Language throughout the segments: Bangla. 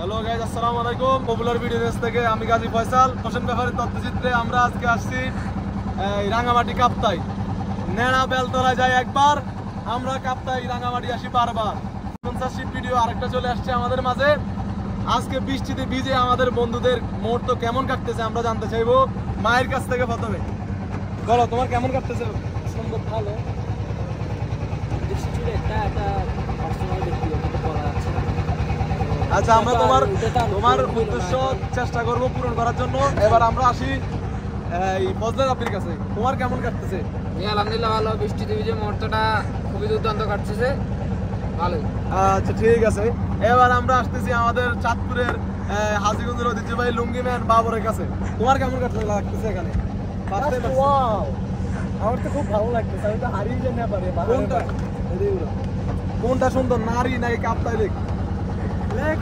হ্যালো গাইস, আসসালামু আলাইকুম। পপুলার ভিডিও নিউজ থেকে আমি গাজী ফয়সাল। হোসেন ব্যাপারী তথ্যচিত্রে আমরা আজকে আসছি রাঙামাটি কাপ্তাই। নেড়া বেলতলা যাই একবার, আমরা কাপ্তাই রাঙামাটি আসি বারবার। স্পন্সরশিপ ভিডিও আরেকটা চলে আসছে আমাদের মাঝে। আজকে বৃষ্টিতে ভিজে আমাদের বন্ধুদের মুহূর্ত কেমন কাটতেছে আমরা জানতে চাইবো মায়ের কাছ থেকে। প্রথমে বলো, তোমার কেমন কাটতেছে? সুন্দর, ভালো। আচ্ছা, আমরা তোমার উদ্দেশ্য চেষ্টা করবো পূরণ করার জন্য। এবার আমরা আসি এই ফজলে রাব্বির কাছে। তোমার কেমন কাটতেছে? আলহামদুলিল্লাহ ভালো। বৃষ্টিতে ভিজে মুহূর্তটা খুবই দুর্দান্ত কাটতেছে, ভালোই। আচ্ছা, ঠিক আছে। এবার আমরা আসতেছি আমাদের চাঁদপুরের হাজীগঞ্জের ঐতিহ্যবাহী লুঙ্গি ম্যান বাবরের কাছে। তোমার কেমন লাগতেছে এখানে? আমার তো খুব ভালো লাগতেছে। আমি তো হারিয়ে যেতে না পারি। কোনটা সুন্দর, নারী নাকি কাপ্তাই লেক?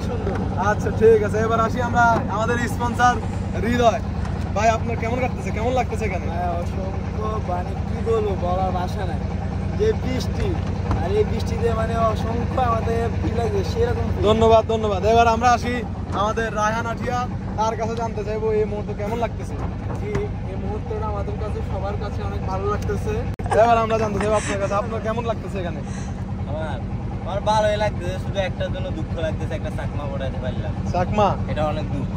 সুন্দর। আচ্ছা, ঠিক আছে। এবার আসি আমরা আমাদের স্পন্সর হৃদয় ভাই। আপনার কেমন কাটতেছে, কেমন লাগতেছে এখানে? অসংখ্য, মানে কি বলবো, বলার ভাষা নাই। যে বৃষ্টি, আর এই বৃষ্টিতে মানে অসংখ্য আমাদের ফিল লাগছে সেরকম। ধন্যবাদ, ধন্যবাদ। এবার আমরা আসি আমাদের রায়হান আঠিয়া, তার কাছে জানতে চাইবো এই মুহূর্তে কেমন লাগতেছে। জি, এই মুহূর্তটা আমাদের কাছে, সবার কাছে অনেক ভালো লাগতেছে। এবার আমরা জানতে চাইবো আপনার কাছে, আপনার কেমন লাগতেছে এখানে? আমার ভালোই লাগতেছে, শুধু একটার জন্য দুঃখ লাগতেছে, একটা চাকমা পড়াতে পারলাম। চাকমা, এটা অনেক দুঃখ।